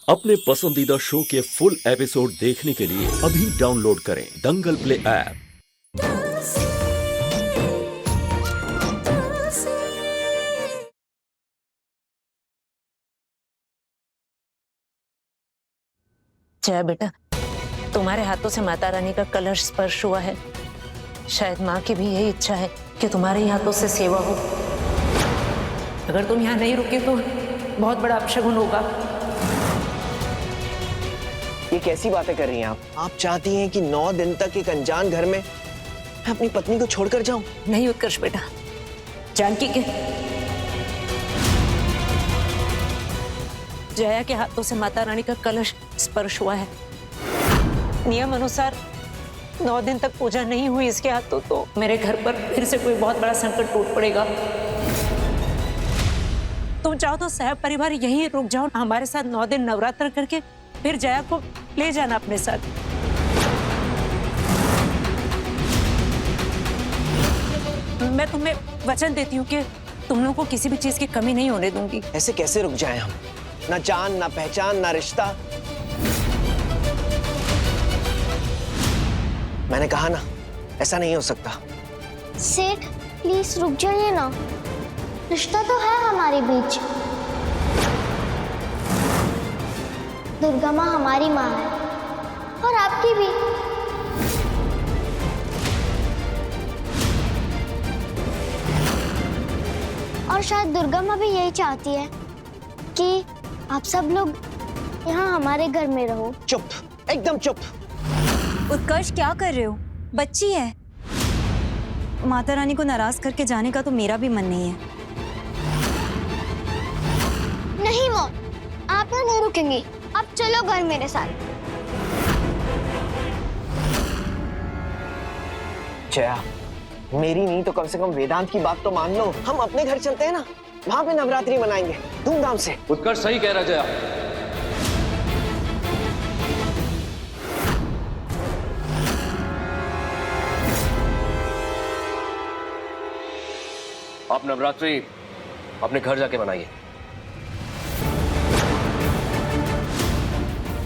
अपने पसंदीदा शो के फुल एपिसोड देखने के लिए अभी डाउनलोड करें दंगल प्ले ऐप। जया बेटा, तुम्हारे हाथों से माता रानी का कलश स्पर्श हुआ है। शायद माँ की भी यही इच्छा है कि तुम्हारे ही हाथों से सेवा हो। अगर तुम यहाँ नहीं रुके तो बहुत बड़ा अपशगुन होगा। ये कैसी बातें कर रही हैं आप चाहती हैं कि 9 दिन तक एक अनजान घर में मैं अपनी पत्नी को छोड़कर जाऊं? नहीं उत्कर्ष बेटा, जानकी के जया के हाथों से माता रानी का कलश स्पर्श हुआ है। नियम अनुसार 9 दिन तक पूजा नहीं हुई इसके हाथों तो मेरे घर पर फिर से कोई बहुत बड़ा संकट टूट पड़ेगा। तुम चाहो तो सह परिवार यहीं रुक जाओ, हमारे साथ 9 दिन नवरात्र करके फिर जया को ले जाना अपने साथ। मैं तुम्हें वचन देती हूँ कि तुम लोगों को किसी भी चीज की कमी नहीं होने दूंगी। ऐसे कैसे रुक जाएं हम? ना जान, ना पहचान, ना रिश्ता। मैंने कहा ना, ऐसा नहीं हो सकता। सेठ प्लीज रुक जाइए ना, रिश्ता तो है हमारे बीच। दुर्गा माँ हमारी माँ है और आपकी भी। और शायद दुर्गा माँ भी यही चाहती है कि आप सब लोग यहाँ हमारे घर में रहो। चुप, एकदम चुप। उत्कर्ष क्या कर रहे हो? बच्ची है। माता रानी को नाराज करके जाने का तो मेरा भी मन नहीं है। नहीं मौत, आप यहाँ नहीं रुकेंगी। अब चलो घर मेरे साथ। जया, मेरी नहीं तो कम से कम वेदांत की बात तो मान लो। हम अपने घर चलते हैं ना, वहां पे नवरात्रि मनाएंगे धूमधाम से। उत्कर्ष सही कह रहा जया। आप नवरात्रि अपने घर जाके मनाइए।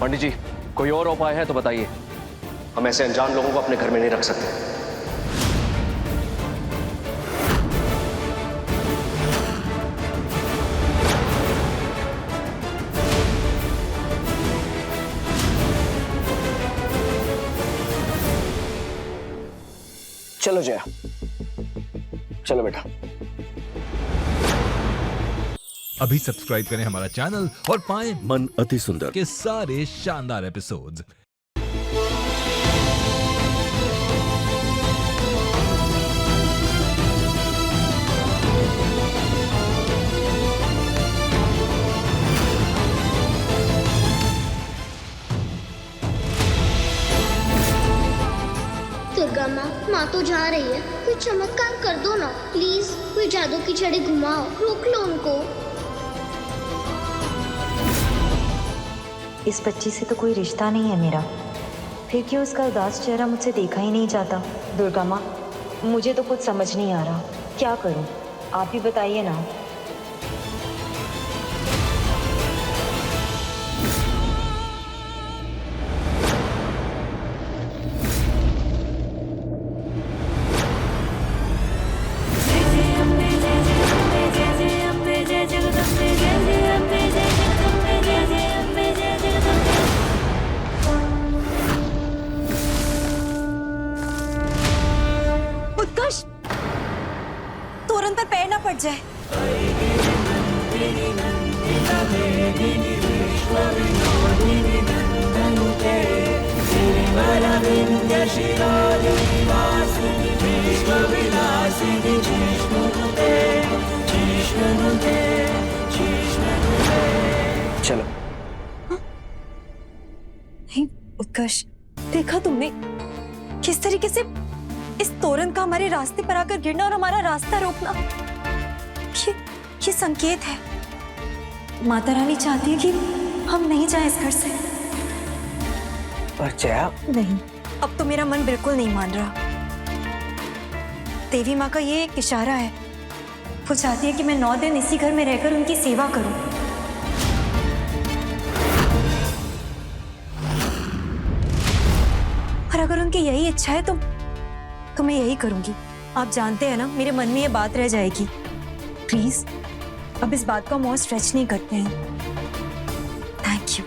पंडित जी, कोई और उपाय है तो बताइए। हम ऐसे अनजान लोगों को अपने घर में नहीं रख सकते। चलो जया, चलो बेटा। अभी सब्सक्राइब करें हमारा चैनल और पाएं मन अति सुंदर के सारे शानदार एपिसोड्स। दुर्गा माँ तो जा रही है, कोई चमत्कार कर दो ना प्लीज। कोई जादू की छड़ी घुमाओ, रोक लो उनको। इस बच्ची से तो कोई रिश्ता नहीं है मेरा, फिर क्यों उसका उदास चेहरा मुझसे देखा ही नहीं जाता? दुर्गा माँ, मुझे तो कुछ समझ नहीं आ रहा, क्या करूँ? आप ही बताइए ना। उत्कर्ष, तोरण पर पैर ना पड़ जाए। चलो। नहीं उत्कर्ष, देखा तुमने किस तरीके से इस तोरण का हमारे रास्ते पर आकर गिरना और हमारा रास्ता रोकना? ये संकेत है। माता रानी चाहती है कि हम नहीं जाएं इस घर से। पर जया, नहीं, अब तो मेरा मन बिल्कुल नहीं मान रहा। देवी माँ का ये एक इशारा है, वो चाहती है कि मैं 9 दिन इसी घर में रहकर उनकी सेवा करूं। अगर उनकी यही इच्छा है तो मैं यही करूंगी। आप जानते हैं ना, मेरे मन में ये बात रह जाएगी। प्लीज अब इस बात को हम और स्ट्रेच नहीं करते हैं। Thank you.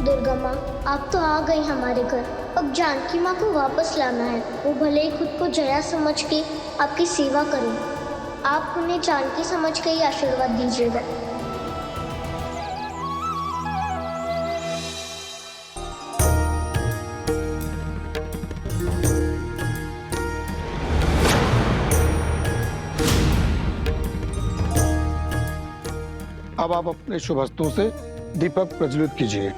दुर्गा माँ, आप तो आ गई हमारे घर। अब जानकी माँ को वापस लाना है। वो भले ही खुद को जया समझ के आपकी सेवा करें, आप उन्हें जानकी समझ के ही आशीर्वाद दीजिएगा। अब आप अपने शुभ हस्तों से दीपक प्रज्वलित कीजिए।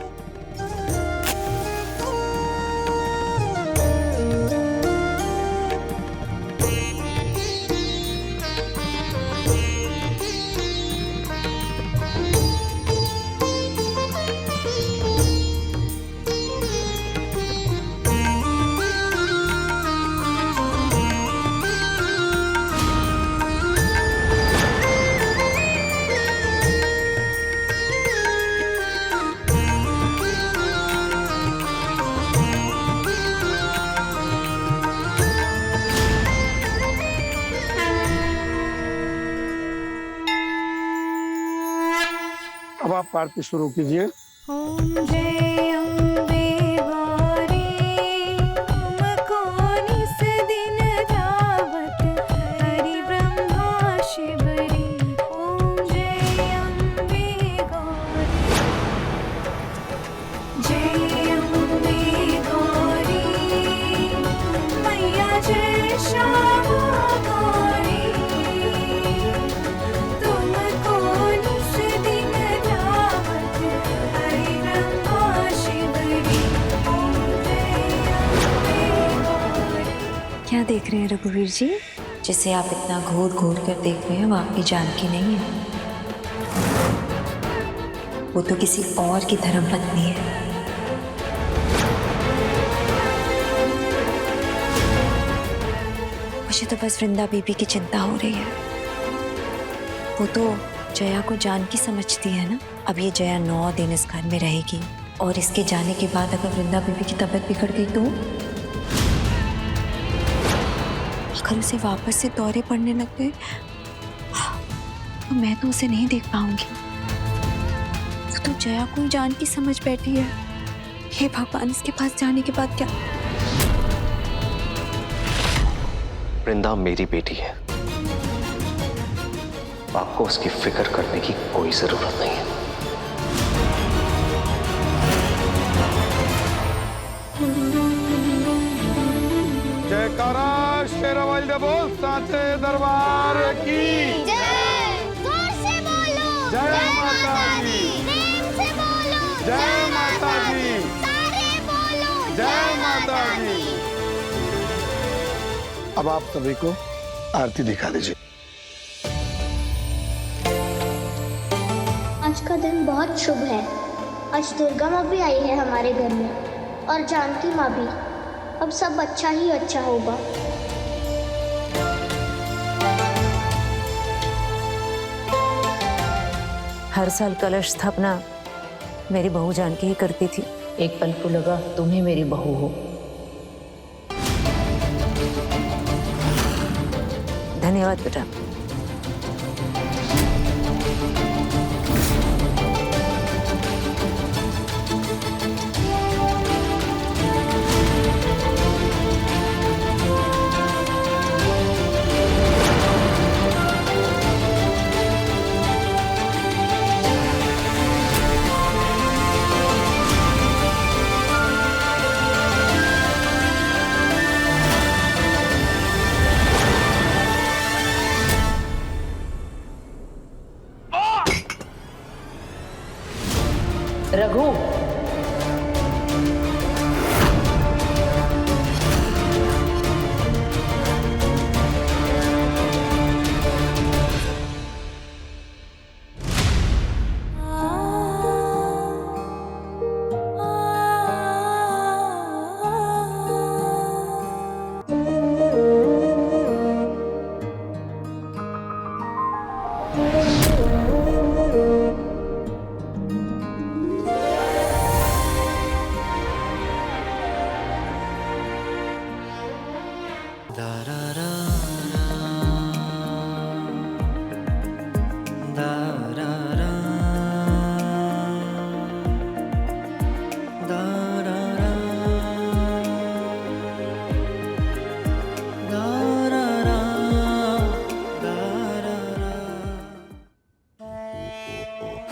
अब आप आरती शुरू कीजिए। ओम जय अम्बे गौरी, तुमको निस दिन धावत, हरि ब्रह्मा शिवरी। ओम जय अम्बे गौरी, जय अम्बे गौरी, मैया जय श्यामा गौरी, तुमको निस दिन धावत, हरि ब्रह्मा शिवरी। ओम जय अम्बे गौरी। क्या देख रहे हैं रघुवीर जी? जिसे आप इतना घूर घूर कर देख रहे हैं वो आपकी जानकी नहीं है, वो तो किसी और की धर्मपत्नी है। मुझे तो बस वृंदा बीबी की चिंता हो रही है। वो तो जया को जानकी समझती है ना। अब ये जया 9 दिन इस घर में रहेगी और इसके जाने के बाद अगर वृंदा बीबी की तबीयत बिगड़ गई तो अगर उसे वापस से दौरे पड़ने लग गए तो मैं तो उसे नहीं देख पाऊंगी। वो तो जया को जानकी समझ बैठी है। हे भगवान, इसके पास जाने के बाद क्या? वृंदा मेरी बेटी है, आपको उसकी फिक्र करने की कोई जरूरत नहीं है। जयकारा शेरावाली दे बोल सांचे दरबार की जय, जोर से बोलो। जय माता दी। प्रेम से बोलो। जय माता दी। सारे बोलो। जय माता दी। अब आप सभी को आरती दिखा दीजिए। आज का दिन बहुत शुभ है। आज दुर्गा माँ भी आई है हमारे घर में और जानकी माँ भी। अब सब अच्छा ही अच्छा होगा। हर साल कलश स्थापना मेरी बहू जानकी ही करती थी। एक पल को लगा तुम्हें मेरी बहू हो। धन्यवाद बेटा।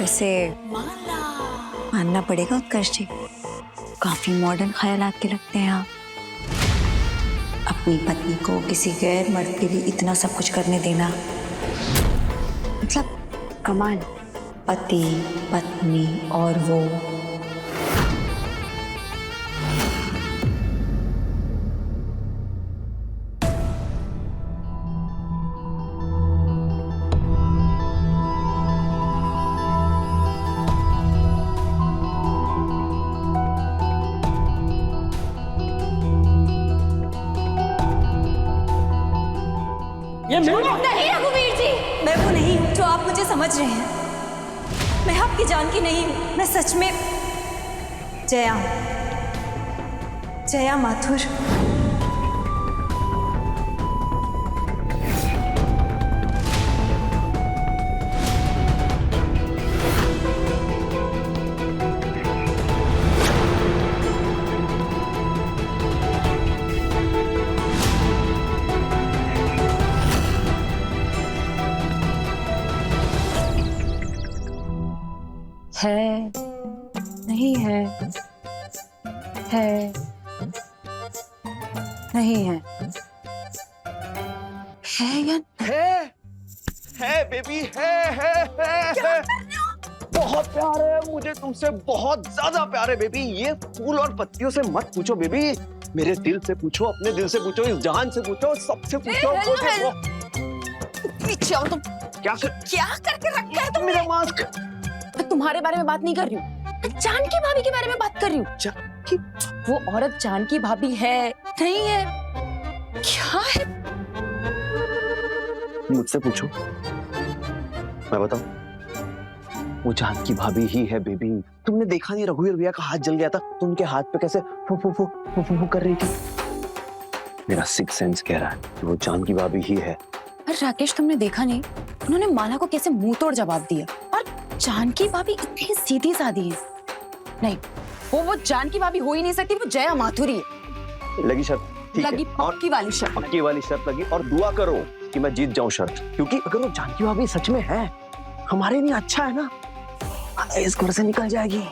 वैसे मानना पड़ेगा उत्कर्ष जी, काफी मॉडर्न ख्यालात के लगते हैं आप। अपनी पत्नी को किसी गैर मर्द के लिए इतना सब कुछ करने देना, मतलब कमाल। पति, पत्नी और वो नहीं रघुवीर जी, मैं वो नहीं हूँ जो आप मुझे समझ रहे हैं। मैं आपकी जान की नहीं हूँ, मैं सच में जया हूँ, जया माथुर। है नहीं है, है नहीं है, है या है बेबी, है। बहुत प्यार है मुझे तुमसे, बहुत ज्यादा प्यार है बेबी। ये फूल और पत्तियों से मत पूछो बेबी, मेरे दिल से पूछो, अपने दिल से पूछो, इस जहान से पूछो, सबसे पूछो। पीछे आओ तुम। क्या करके रखा है मेरा मास्क? मैं तुम्हारे बारे में बात नहीं कर रही हूँ, जानकी भाभी के बारे में बात कर रही हूँ। वो औरत जानकी भाभी है नहीं है, क्या है? मुझसे पूछो, मैं बताऊं। वो जानकी भाभी ही है बेबी। तुमने देखा नहीं रघुवीर भैया का हाथ जल गया था, तो उनके हाथ पे कैसे फू फू फू फू फू फू कर रही थी। मेरा सिक्स सेंस कह रहा है कि वो जानकी भाभी ही है। अरे राकेश, तुमने देखा नहीं उन्होंने माला को कैसे मुंह तोड़ जवाब दिया? और जानकी भाभी इतनी सीधी सादी है। नहीं, वो जानकी भाभी हो ही नहीं सकती, वो जया माथुर है। लगी शर्त? ठीक लगी, है। पक्की वाली शर्त। पक्की वाली शर्त लगी, और दुआ करो कि मैं जीत जाऊं शर्त, क्योंकि अगर वो जानकी भाभी सच में है, हमारे लिए अच्छा है ना, इस घर से निकल जाएगी।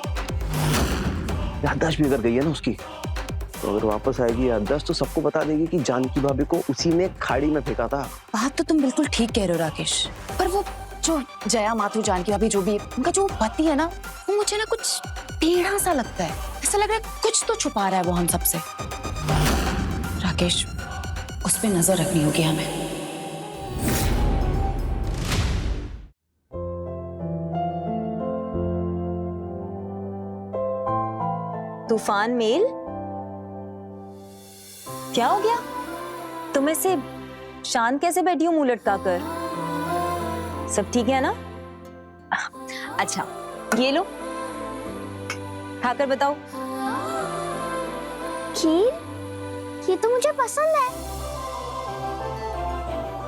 याददाश्त भी अगर गई है ना उसकी, तो अगर वापस आएगी याददाश्त, तो सबको बता देगी कि जानकी भाभी को उसी ने खाड़ी में फेंका था। बात तो तुम बिल्कुल ठीक कह रहे हो राकेश, पर वो जो जया माथुर, जानकी भाभी जो भी, उनका जो पति है ना, वो मुझे ना कुछ टेढ़ा सा लगता है। ऐसा लग रहा है कुछ तो छुपा रहा है वो हम सबसे। राकेश, उस पे नजर रखनी होगी हमें। तूफान मेल, क्या हो गया? तुम ऐसे शांत कैसे बैठी हो मुंह लटका कर? सब ठीक है ना? अच्छा, ये लो, खाकर बताओ। खीर? ये तो मुझे पसंद है।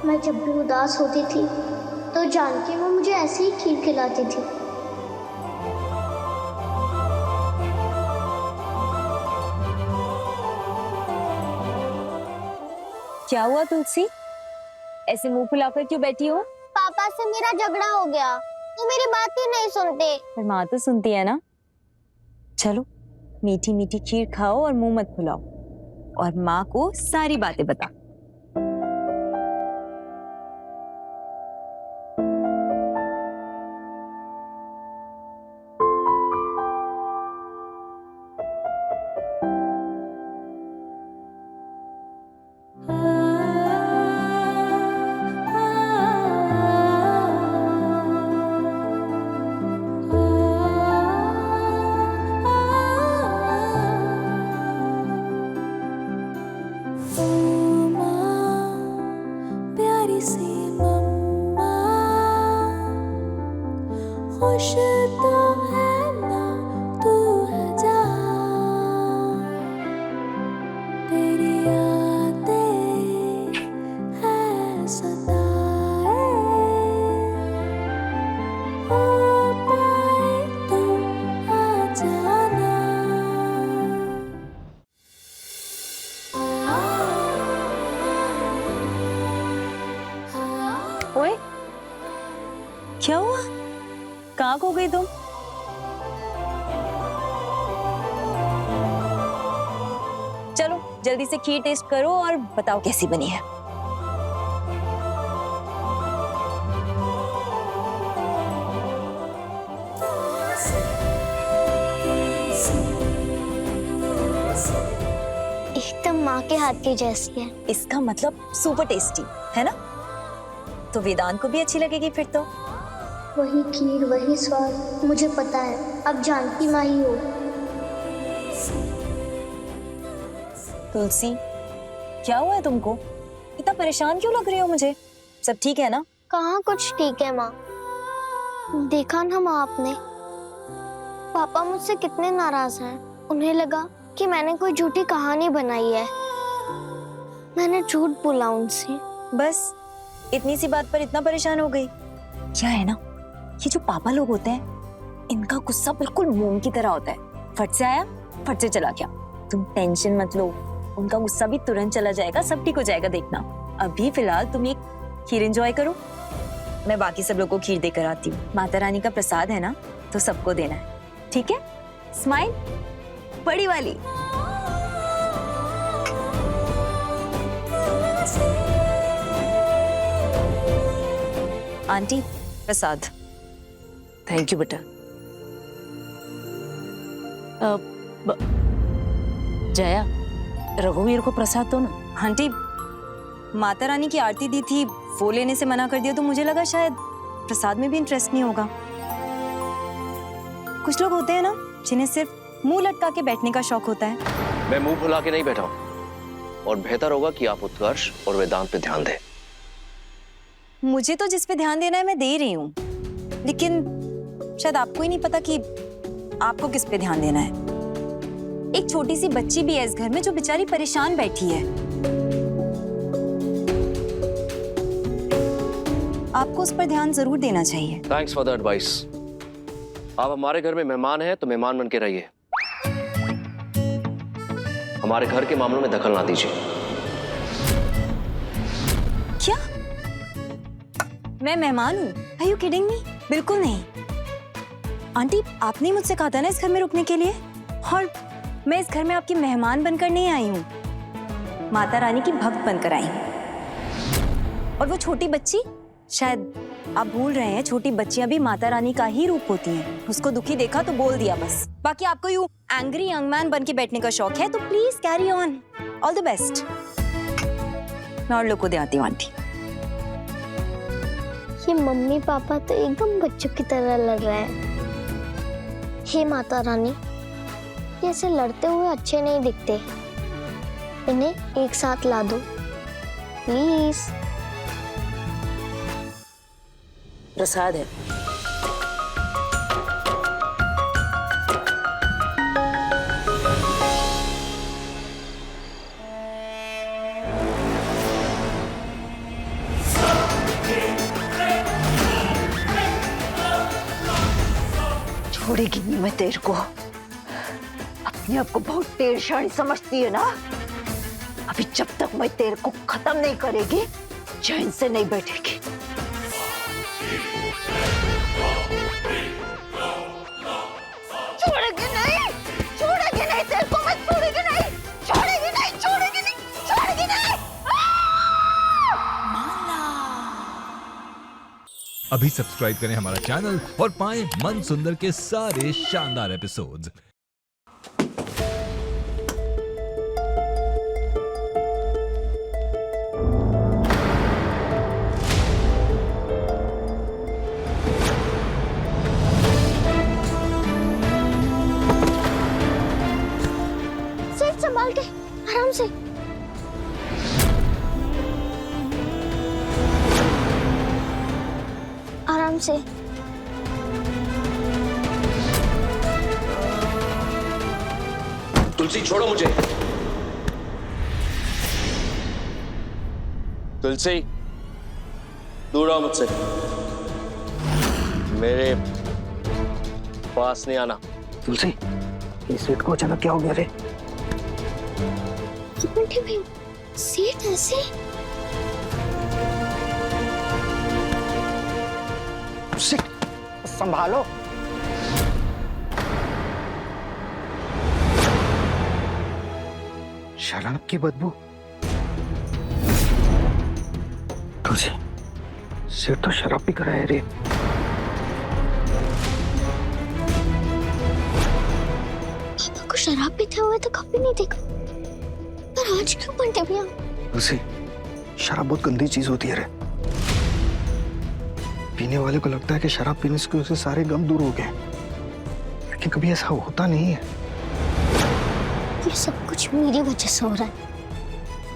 मैं जब भी उदास होती थी तो जानकी वो मुझे ऐसे ही खीर खिलाती थी। क्या हुआ तुलसी, ऐसे मुंह फुलाकर क्यों बैठी हो? पापा से मेरा झगड़ा हो गया, वो मेरी बात ही नहीं सुनते। पर माँ तो सुनती है ना। चलो, मीठी मीठी खीर खाओ और मुंह मत फुलाओ, और माँ को सारी बातें बता। खुश तो है ना तू है जा, तेरी यादें है सताए, आ पाए तो आ जाना। ओए, क्या हुआ? कहाँ खो गई तुम? चलो जल्दी से खीर टेस्ट करो और बताओ कैसी बनी है। एकदम माँ के हाथ की जैसी है। इसका मतलब सुपर टेस्टी है ना? तो वेदांत को भी अच्छी लगेगी फिर तो। वही खीर वही स्वाद, मुझे पता है। अब जानकी माँ ही हो। तुलसी, क्या हुआ है तुमको? इतना परेशान क्यों लग रही हो मुझे? सब ठीक है ना? कहाँ कुछ ठीक है माँ। देखा ना माँ आपने, पापा मुझसे कितने नाराज हैं। उन्हें लगा कि मैंने कोई झूठी कहानी बनाई है। मैंने झूठ बोला उनसे। बस इतनी सी बात पर इतना परेशान हो गई? क्या है ना, ये जो पापा लोग होते हैं, इनका गुस्सा बिल्कुल मोम की तरह होता है। फट से आया, फट से चला गया। तुम टेंशन मत लो, उनका गुस्सा भी तुरंत चला जाएगा, सब ठीक हो जाएगा, देखना। अभी फिलहाल तुम ये खीर एंजॉय करो, मैं बाकी सब लोगों को खीर देकर आती हूँ। माता रानी का प्रसाद है ना, तो सबको देना है, ठीक है? स्माइल बड़ी वाली। Aunty Prasad. थैंक यू बेटा। जया, रघुवीर को प्रसाद दो ना। आंटी, माता रानी की आरती दी थी, वो लेने से मना कर दिया, तो मुझे लगा शायद प्रसाद में भी इंटरेस्ट नहीं होगा। कुछ लोग होते हैं ना, जिन्हें सिर्फ मुंह लटका के बैठने का शौक होता है। मैं मुंह फुला के नहीं बैठा हूं, और बेहतर होगा कि आप उत्कर्ष और वेदांत पे ध्यान दें। मुझे तो जिस पे ध्यान देना है मैं दे रही हूँ, लेकिन शायद आपको ही नहीं पता कि आपको किस पे ध्यान देना है। एक छोटी सी बच्ची भी है इस घर में जो बेचारी परेशान बैठी है। आपको उस पर ध्यान जरूर देना चाहिए। Thanks for the advice. आप हमारे घर में मेहमान हैं तो मेहमान बन के रहिए, हमारे घर के मामलों में दखल ना दीजिए। क्या मैं मेहमान हूँ? Are you kidding me? बिल्कुल नहीं। आंटी, आपने मुझसे कहा था ना इस घर में रुकने के लिए, और मैं इस घर में आपकी मेहमान बनकर नहीं आई हूँ, माता रानी की भक्त बनकर आई हूँ। और वो छोटी बच्ची, शायद आप भूल रहे हैं, छोटी बच्चियां भी माता रानी का ही रूप होती हैं। उसको दुखी देखा तो बोल दिया बस। बाकी आपको यूं एंग्री यंग मैन बन के बैठने का शौक है तो please carry on. All the best. मैं और लोग को दे आती हूँ आंटी। ये मम्मी पापा तो एकदम बच्चों की तरह लड़ रहे हैं। हे माता रानी, ये ऐसे लड़ते हुए अच्छे नहीं दिखते, इन्हें एक साथ ला दो प्लीज। प्रसाद है। छोड़ेगी नहीं मैं तेरे को। अपने आप को बहुत टेढ़शाड़ी समझती है ना। अभी जब तक मैं तेरे को खत्म नहीं करेगी, चैन से नहीं बैठेगी। छोड़ेगी नहीं, छोड़ेगी नहीं तेरे को, मैं छोड़ेगी नहीं, छोड़ेगी नहीं, छोड़ेगी नहीं, छोड़ेगी नहीं। अभी सब्सक्राइब करें हमारा चैनल और पाएं मन सुंदर के सारे शानदार एपिसोड्स। सिर्फ संभाल के, आराम से। आराम से। तुलसी छोड़ो मुझे। तुलसी दूर रहो मुझसे, मेरे पास नहीं आना। तुलसी, इस सेठ को अचानक क्या हो गया रे? सेठ ऐसे? सेठ, संभालो। शराब की बदबू। तुझे सिर्फ तो शराब पी कर आया रे। पापा को शराब पीते हुए तो कभी नहीं देखा, पर आज क्यों बंटे भैया? तुझे शराब बहुत गंदी चीज होती है रे। पीने वाले को लगता है कि शराब पीने से उसके सारे गम दूर हो गए, लेकिन कभी ऐसा होता नहीं है। ये सब कुछ मेरी वजह से हो रहा है।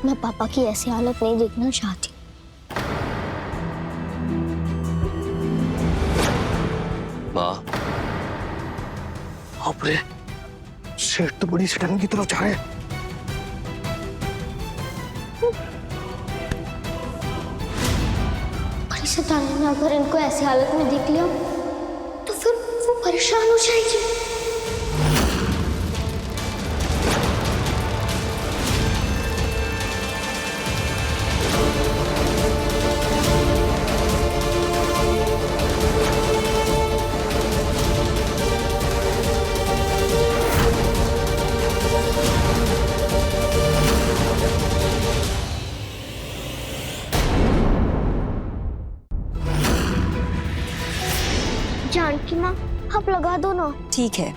मैं पापा की ऐसी हालत नहीं देखना चाहती। माँ, बाप रे, सेठ तो बड़ी सिटन की तरफ जा रहे हैं। बड़ी सताने ने अगर इनको ऐसी हालत में देख लिया तो फिर वो परेशान हो जाएगी। जानकी माँ, आप लगा दो ना। ठीक है,